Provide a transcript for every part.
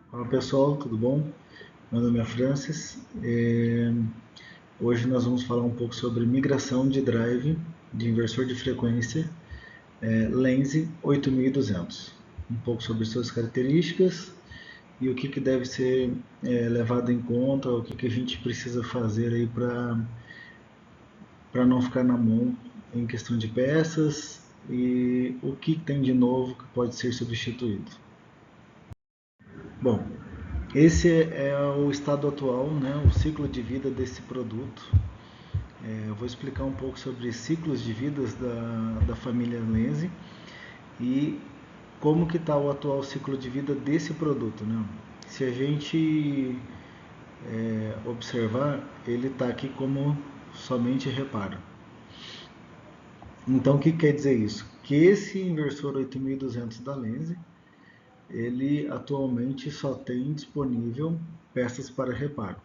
Fala pessoal, tudo bom? Meu nome é Francis. Hoje nós vamos falar um pouco sobre migração de drive de inversor de frequência Lense 8200. Um pouco sobre suas características e o que deve ser levado em conta, o que a gente precisa fazer aí para não ficar na mão em questão de peças e o que tem de novo que pode ser substituído. Bom, esse é o estado atual, né, o ciclo de vida desse produto. Eu vou explicar um pouco sobre ciclos de vidas da família Lense e como que está o atual ciclo de vida desse produto. Né? Se a gente observar, ele está aqui como somente reparo. Então, o que quer dizer isso? Que esse inversor 8200 da Lense, ele atualmente só tem disponível peças para reparo.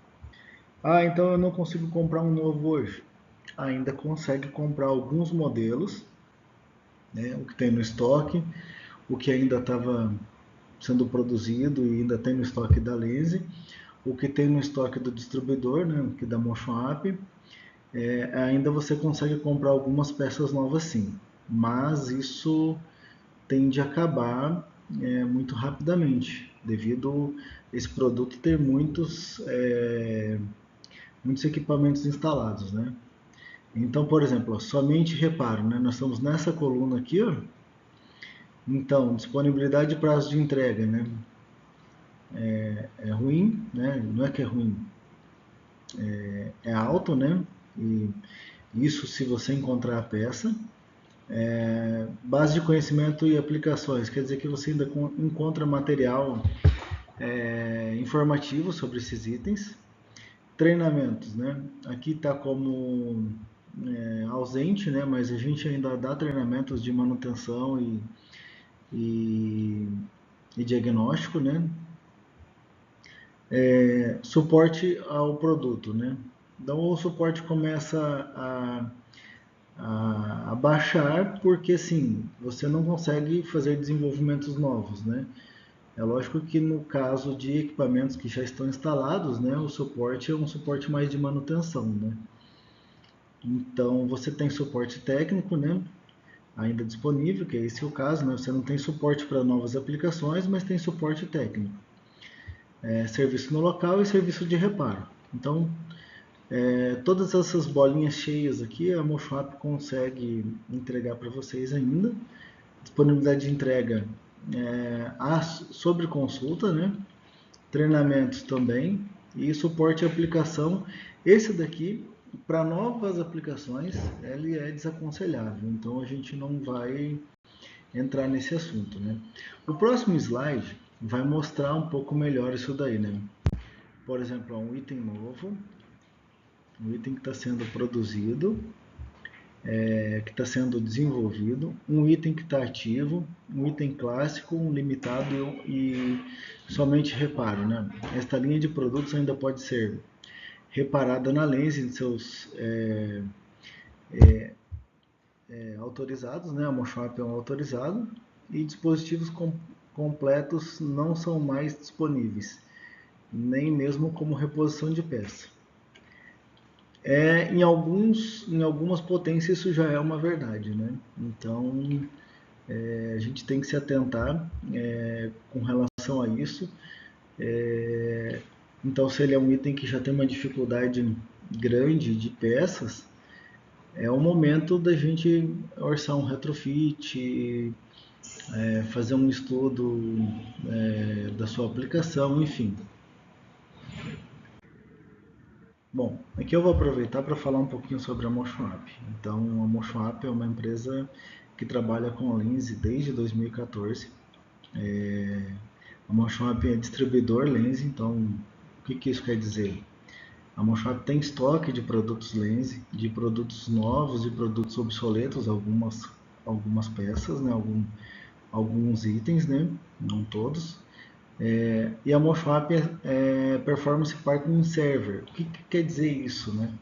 Ah, então eu não consigo comprar um novo hoje. Ainda consegue comprar alguns modelos, né, o que tem no estoque, o que ainda estava sendo produzido e ainda tem no estoque da Lense, o que tem no estoque do distribuidor, né, que da Motion App, ainda você consegue comprar algumas peças novas sim, mas isso tende a acabar muito rapidamente, devido esse produto ter muitos equipamentos instalados, né? Então, por exemplo, ó, somente reparo, né? Nós estamos nessa coluna aqui, ó. Então, disponibilidade e prazo de entrega, né? É ruim, né? Não é que é ruim, é alto, né? E isso se você encontrar a peça. Base de conhecimento e aplicações, quer dizer que você ainda encontra material informativo sobre esses itens. Treinamentos, né? Aqui está como ausente, né? Mas a gente ainda dá treinamentos de manutenção e, e diagnóstico, né? Suporte ao produto, né? Então o suporte começa a baixar porque assim você não consegue fazer desenvolvimentos novos, né? É lógico que no caso de equipamentos que já estão instalados, né, o suporte é um suporte mais de manutenção, né? Então você tem suporte técnico, né, ainda disponível, que é esse o caso, né? Você não tem suporte para novas aplicações, mas tem suporte técnico. Serviço no local e serviço de reparo. Então, todas essas bolinhas cheias aqui, a Moshop consegue entregar para vocês ainda. Disponibilidade de entrega sobre consulta, né? Treinamentos também e suporte à aplicação. Esse daqui, para novas aplicações, ele é desaconselhável, então a gente não vai entrar nesse assunto, né? O próximo slide vai mostrar um pouco melhor isso daí, né? Por exemplo, um item novo, um item que está sendo produzido, que está sendo desenvolvido, um item que está ativo, um item clássico, um limitado e somente reparo, né? Esta linha de produtos ainda pode ser reparada na Lense de seus autorizados, né? A Moshop é um autorizado e dispositivos completos não são mais disponíveis, nem mesmo como reposição de peça. Em algumas potências isso já é uma verdade, né? Então a gente tem que se atentar com relação a isso. Então, se ele é um item que já tem uma dificuldade grande de peças, é o momento da gente orçar um retrofit, fazer um estudo da sua aplicação, enfim. Bom, aqui eu vou aproveitar para falar um pouquinho sobre a Motion App. Então, a Motion App é uma empresa que trabalha com Lense desde 2014. A Motion App é distribuidor Lense, então o que isso quer dizer? A Motion App tem estoque de produtos Lense, de produtos novos, de produtos obsoletos, algumas peças, né? Alguns itens, né? Não todos. E a Motion App é Performance Partner Server. O que quer dizer isso, né?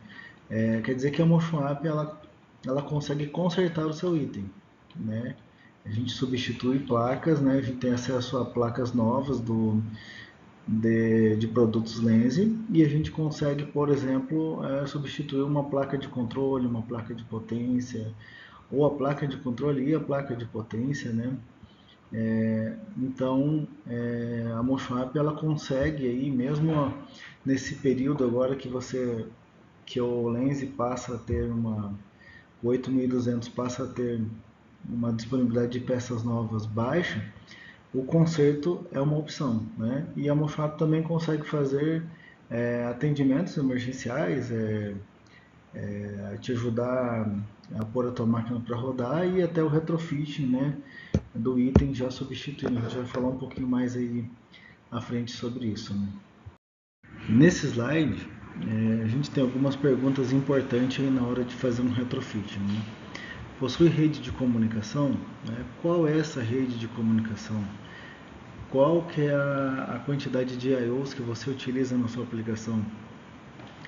Quer dizer que a Motion App ela consegue consertar o seu item, né? A gente substitui placas, né? A gente tem acesso a placas novas de produtos Lense, e a gente consegue, por exemplo, substituir uma placa de controle, uma placa de potência, ou a placa de controle e a placa de potência, né? Então, a Motion App ela consegue aí, mesmo nesse período agora que o Lense passa a ter o 8200 passa a ter uma disponibilidade de peças novas baixa, o conserto é uma opção, né? E a Motion App também consegue fazer atendimentos emergenciais, te ajudar a pôr a tua máquina para rodar e até o retrofit, né, do item já substituindo. A gente vai falar um pouquinho mais aí à frente sobre isso, né? Nesse slide, a gente tem algumas perguntas importantes aí na hora de fazer um retrofit, né? Possui rede de comunicação? Né? Qual é essa rede de comunicação? Qual que é a quantidade de I/Os que você utiliza na sua aplicação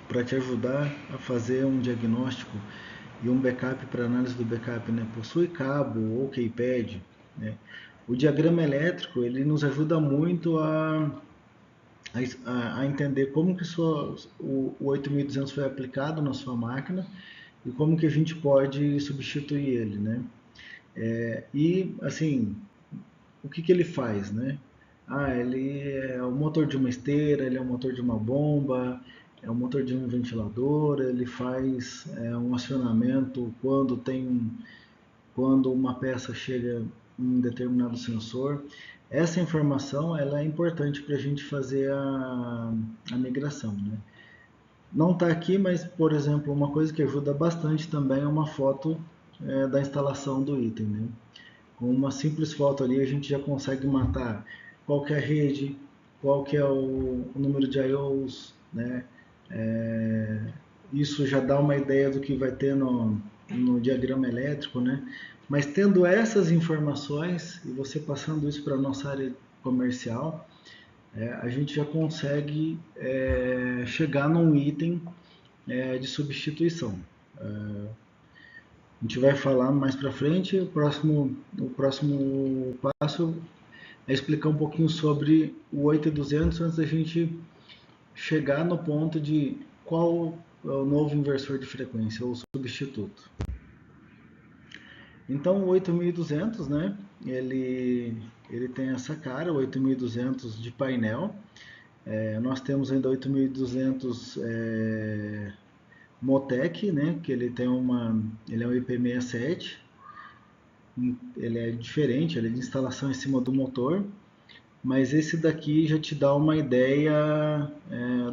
para te ajudar a fazer um diagnóstico e um backup para análise do backup, né? Possui cabo ou keypad, né? O diagrama elétrico ele nos ajuda muito a entender como que o 8200 foi aplicado na sua máquina e como que a gente pode substituir ele, né? E assim, o que ele faz, né? Ele é o motor de uma esteira, ele é o motor de uma bomba, é o motor de um ventilador, ele faz um acionamento quando uma peça chega em um determinado sensor. Essa informação ela é importante para a gente fazer a migração, né? Não está aqui, mas, por exemplo, uma coisa que ajuda bastante também é uma foto da instalação do item, né? Com uma simples foto ali a gente já consegue matar qual que é a rede, qual que é o número de I/Os, né? Isso já dá uma ideia do que vai ter no diagrama elétrico, né? Mas tendo essas informações e você passando isso para a nossa área comercial, a gente já consegue chegar num item de substituição. A gente vai falar mais para frente. O próximo passo é explicar um pouquinho sobre o 8200 antes da gente chegar no ponto de qual é o novo inversor de frequência, ou substituto. Então o 8200, né, ele tem essa cara, o 8200 de painel. Nós temos ainda 8200 Motec, né, que ele é um IP67, ele é diferente, ele é de instalação em cima do motor, mas esse daqui já te dá uma ideia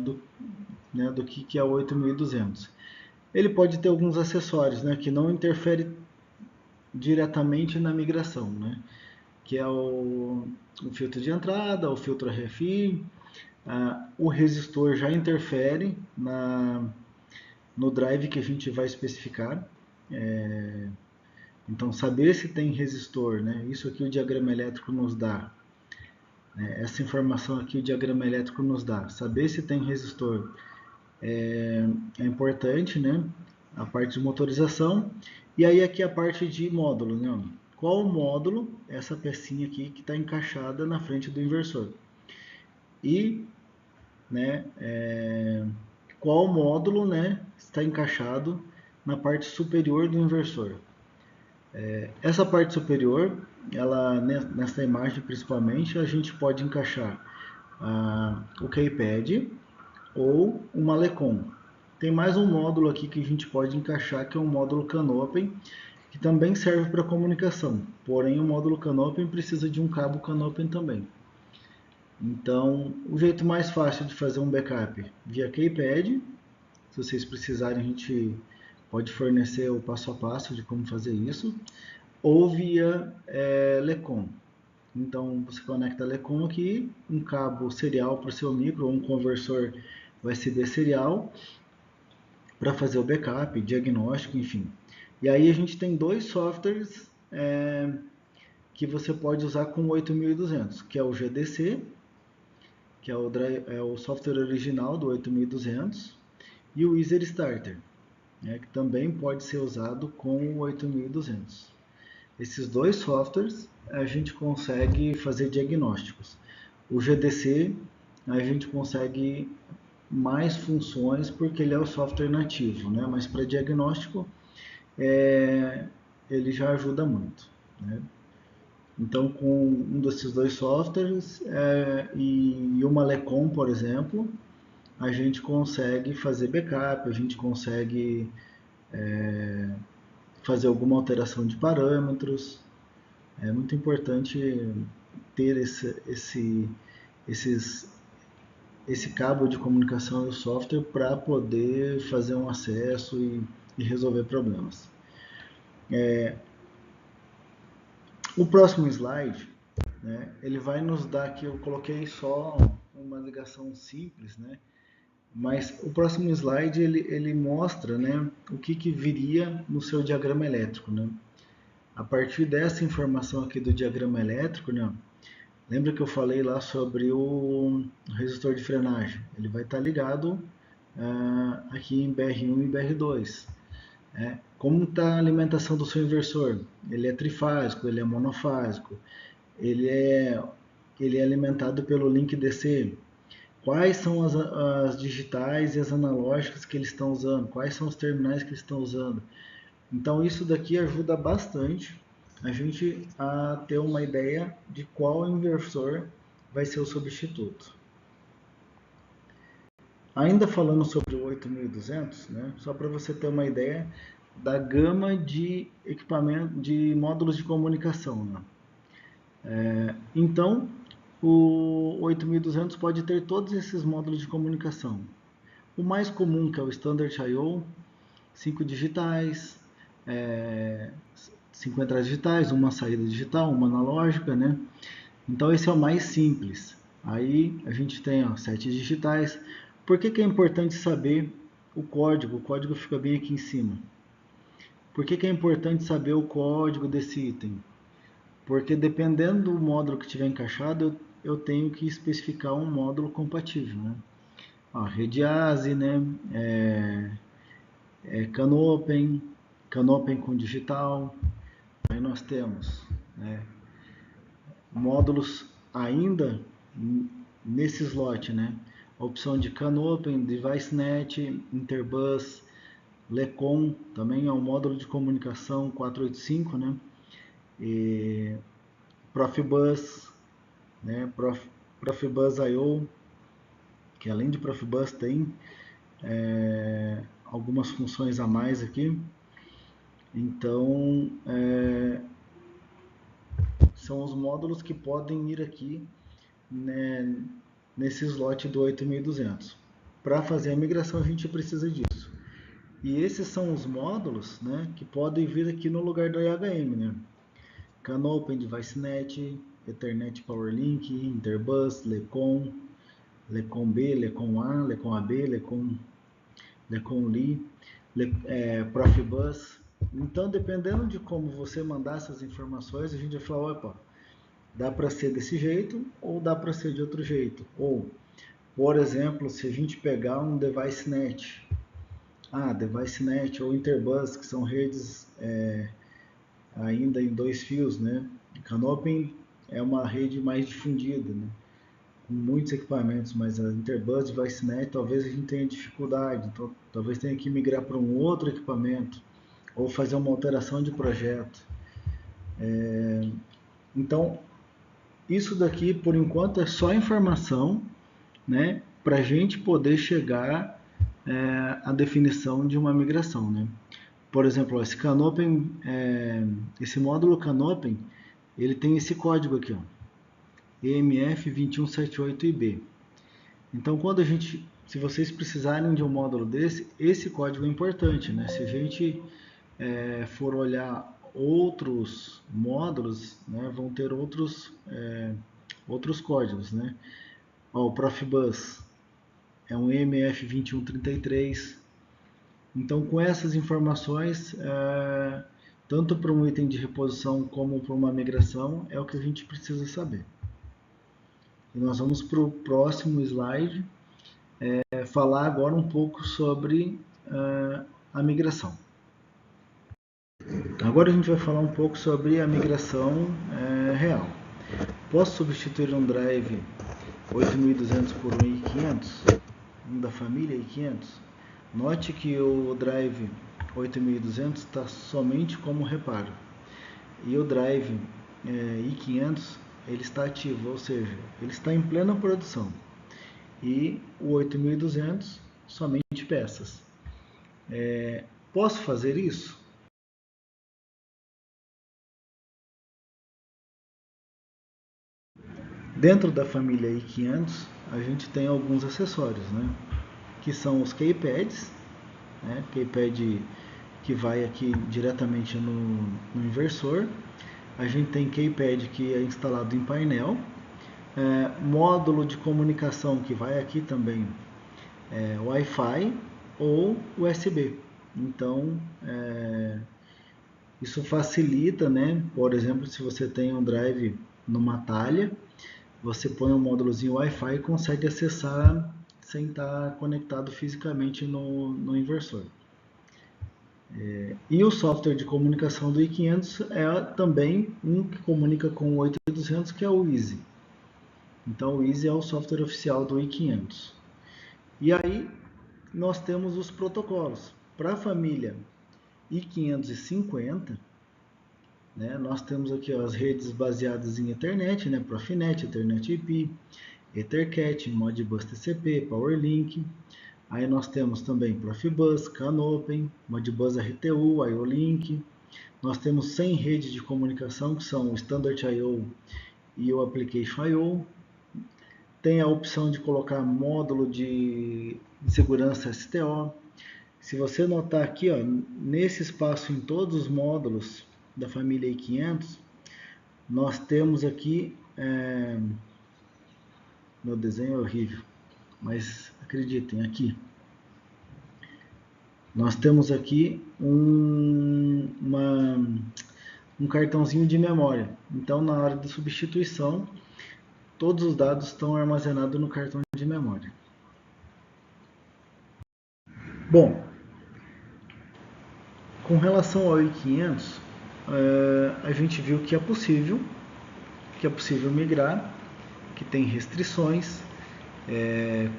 do que é o 8200. Ele pode ter alguns acessórios, né, que não interferem diretamente na migração, né, que é o filtro de entrada, o filtro RFI, o resistor já interfere no drive que a gente vai especificar. Então, saber se tem resistor, né? Isso aqui o diagrama elétrico nos dá. Essa informação aqui o diagrama elétrico nos dá. Saber se tem resistor é importante, né? A parte de motorização. E aí aqui a parte de módulo, né? Qual módulo essa pecinha aqui que está encaixada na frente do inversor? E, né? Qual módulo, né? Está encaixado na parte superior do inversor? Essa parte superior, ela nessa imagem principalmente, a gente pode encaixar o keypad ou uma Lecon. Tem mais um módulo aqui que a gente pode encaixar, que é um módulo Canopen, que também serve para comunicação. Porém, o módulo Canopen precisa de um cabo Canopen também. Então, o jeito mais fácil de fazer um backup via keypad. Se vocês precisarem, a gente pode fornecer o passo a passo de como fazer isso, ou via Lecon. Então você conecta a Lecon aqui, um cabo serial para o seu micro, ou um conversor USB serial, para fazer o backup, diagnóstico, enfim. E aí a gente tem dois softwares que você pode usar com o 8200, que é o GDC, que é o software original do 8200, e o Easy Starter, que também pode ser usado com o 8200. Esses dois softwares a gente consegue fazer diagnósticos. O GDC a gente consegue mais funções porque ele é o software nativo, né? Mas para diagnóstico ele já ajuda muito, né? Então, com um desses dois softwares e uma Lecom, por exemplo, a gente consegue fazer backup, a gente consegue fazer alguma alteração de parâmetros. É muito importante ter esses, esse cabo de comunicação e o software para poder fazer um acesso e resolver problemas. O próximo slide, né, ele vai nos dar aqui, eu coloquei só uma ligação simples, né, mas o próximo slide ele mostra, né, o que viria no seu diagrama elétrico. Né. A partir dessa informação aqui do diagrama elétrico, né, lembra que eu falei lá sobre o resistor de frenagem? Ele vai estar ligado aqui em BR1 e BR2. Como está a alimentação do seu inversor? Ele é trifásico, ele é monofásico, ele é, ele é alimentado pelo link DC. Quais são as digitais e as analógicas que eles estão usando? Quais são os terminais que eles estão usando? Então isso daqui ajuda bastante a gente a ter uma ideia de qual inversor vai ser o substituto. Ainda falando sobre o 8200, né, só para você ter uma ideia da gama de equipamento, de módulos de comunicação. Né? Então, o 8200 pode ter todos esses módulos de comunicação. O mais comum, que é o Standard I/O, 5 digitais, 5 entradas digitais, uma saída digital, uma analógica, né? Então esse é o mais simples. Aí a gente tem 7 digitais. Por que é importante saber o código? O código fica bem aqui em cima. Por que é importante saber o código desse item? Porque dependendo do módulo que tiver encaixado, eu tenho que especificar um módulo compatível. Né? Rede ASI, né? Canopen, Canopen com digital. Aí nós temos módulos ainda nesse slot, né? A opção de Canopen, DeviceNet, Interbus, Lecom, também é um módulo de comunicação 485, né? E Profibus, né? Profibus I/O, que além de Profibus tem algumas funções a mais aqui. Então, são os módulos que podem ir aqui, né, nesse slot do 8200. Para fazer a migração a gente precisa disso. E esses são os módulos, né, que podem vir aqui no lugar do IHM. Né? Canopen, DeviceNet, Ethernet PowerLink, Interbus, Lecom, Lecom B, Lecom A, Lecom AB, Lecom Li, Profibus. Então, dependendo de como você mandar essas informações, a gente vai falar, opa, dá para ser desse jeito ou dá para ser de outro jeito. Ou, por exemplo, se a gente pegar um DeviceNet, DeviceNet ou Interbus, que são redes ainda em 2 fios, né? Canopen é uma rede mais difundida, né? Com muitos equipamentos, mas a Interbus, DeviceNet, talvez a gente tenha dificuldade, então talvez tenha que migrar para um outro equipamento ou fazer uma alteração de projeto. Então, isso daqui, por enquanto, é só informação, né, para a gente poder chegar à definição de uma migração. Né? Por exemplo, esse Canopen, esse módulo Canopen, ele tem esse código aqui, ó, EMF2178IB. Então, se vocês precisarem de um módulo desse, esse código é importante. Né? Se a gente for olhar outros módulos, né, vão ter outros códigos. Né? O Profibus é um EMF2133. Então, com essas informações, tanto para um item de reposição como para uma migração, é o que a gente precisa saber. E nós vamos para o próximo slide, falar agora um pouco sobre a migração. Agora a gente vai falar um pouco sobre a migração real. Posso substituir um drive 8200 por um i500? Um da família i500? Note que o drive 8200 está somente como reparo. E o drive i500 ele está ativo, ou seja, ele está em plena produção. E o 8200 somente peças. Posso fazer isso? Dentro da família i500 a gente tem alguns acessórios, né? Que são os keypads, né? Keypad que vai aqui diretamente no inversor. A gente tem keypad que é instalado em painel, módulo de comunicação que vai aqui também, Wi-Fi ou USB. Então, isso facilita, né? Por exemplo, se você tem um drive numa talha, você põe um módulozinho Wi-Fi e consegue acessar sem estar conectado fisicamente no inversor. E o software de comunicação do i500 é também um que comunica com o 8200, que é o Easy. Então o Easy é o software oficial do i500. E aí nós temos os protocolos. Para a família i550, né, nós temos aqui as redes baseadas em Ethernet, né, Profinet, Ethernet IP, EtherCAT, Modbus TCP, PowerLink. Aí nós temos também Profibus, Canopen, Modbus RTU, IO-Link. Nós temos 100 redes de comunicação, que são o Standard I/O e o Application I/O. Tem a opção de colocar módulo de segurança STO. Se você notar aqui, ó, nesse espaço em todos os módulos da família i500, nós temos aqui, meu desenho é horrível, mas acreditem, aqui, nós temos aqui um cartãozinho de memória. Então, na hora de substituição, todos os dados estão armazenados no cartão de memória. Bom, com relação ao i500, a gente viu que é possível migrar, que tem restrições.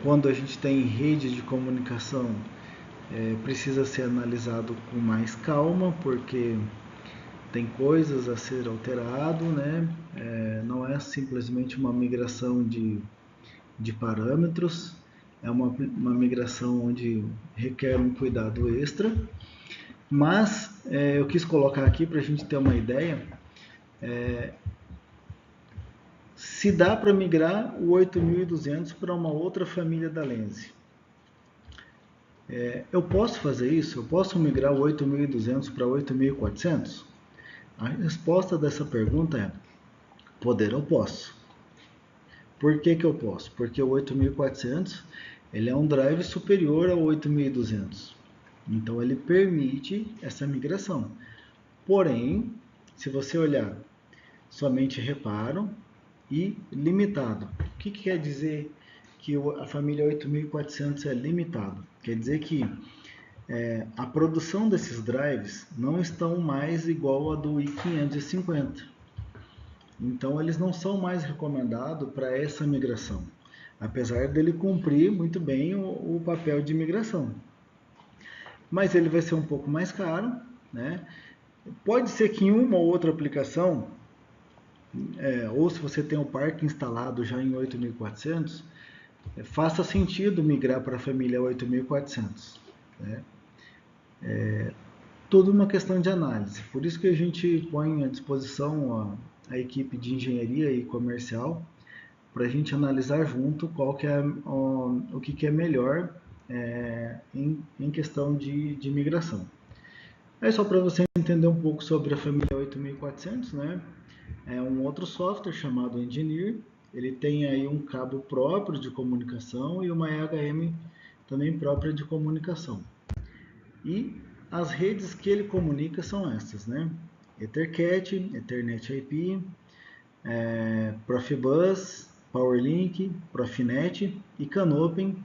Quando a gente tem rede de comunicação, precisa ser analisado com mais calma, porque tem coisas a ser alterado, né? Não é simplesmente uma migração de parâmetros, é uma migração onde requer um cuidado extra. Mas eu quis colocar aqui para a gente ter uma ideia, se dá para migrar o 8200 para uma outra família da Lense. Eu posso fazer isso? Eu posso migrar o 8200 para 8400? A resposta dessa pergunta é: poder eu posso. Por que eu posso? Porque o 8400 ele é um drive superior ao 8200. Então ele permite essa migração. Porém, se você olhar somente reparo e limitado. O que quer dizer que a família 8400 é limitado? Quer dizer que a produção desses drives não estão mais igual a do i550. Então eles não são mais recomendados para essa migração, apesar dele cumprir muito bem o papel de migração. Mas ele vai ser um pouco mais caro, né? Pode ser que em uma ou outra aplicação, ou se você tem o parque instalado já em 8400, faça sentido migrar para a família 8400. Né? Tudo uma questão de análise. Por isso que a gente põe à disposição a equipe de engenharia e comercial para a gente analisar junto qual que é o que é melhor em questão de migração. É só para você entender um pouco sobre a família 8400, né? É um outro software chamado Engineer. Ele tem aí um cabo próprio de comunicação e uma EHM também própria de comunicação. E as redes que ele comunica são essas, né? EtherCAT, Ethernet IP, Profibus, PowerLink, Profinet e Canopen,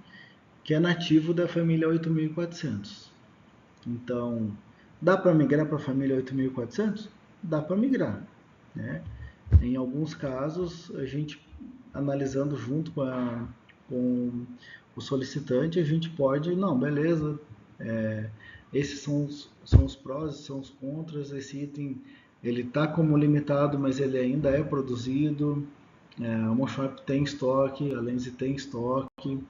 que é nativo da família 8400. Então, dá para migrar para a família 8400? Dá para migrar, né? Em alguns casos, a gente, analisando junto com o solicitante, a gente pode, não, beleza, esses são os prós, são os contras, esse item ele está como limitado, mas ele ainda é produzido, a Moshop tem estoque, a Lense tem estoque,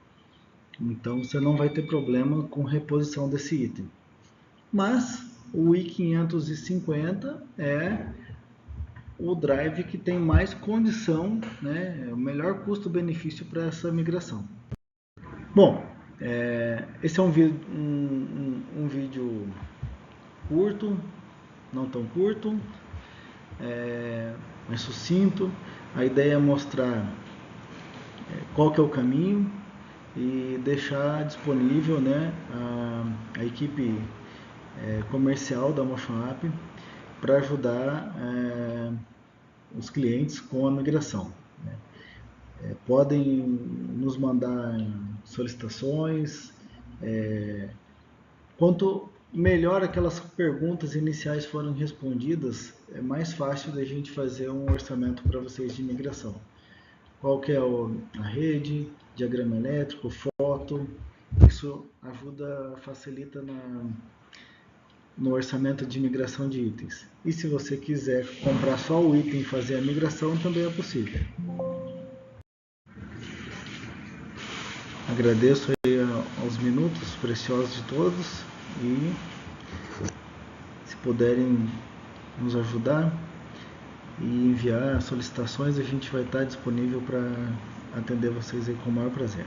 então você não vai ter problema com reposição desse item. Mas o i550 é o drive que tem mais condição, né, o melhor custo-benefício para essa migração. Bom, esse é um vídeo curto, não tão curto, mais sucinto. A ideia é mostrar qual que é o caminho e deixar disponível, né, a equipe comercial da Motion App para ajudar os clientes com a migração. Podem nos mandar solicitações. Quanto melhor aquelas perguntas iniciais foram respondidas, é mais fácil da gente fazer um orçamento para vocês de migração. Qual que é a rede, diagrama elétrico, foto, isso ajuda, facilita no orçamento de migração de itens. E se você quiser comprar só o item e fazer a migração, também é possível. Agradeço aí aos minutos preciosos de todos e se puderem nos ajudar e enviar solicitações, a gente vai estar disponível para atender vocês aí com o maior prazer.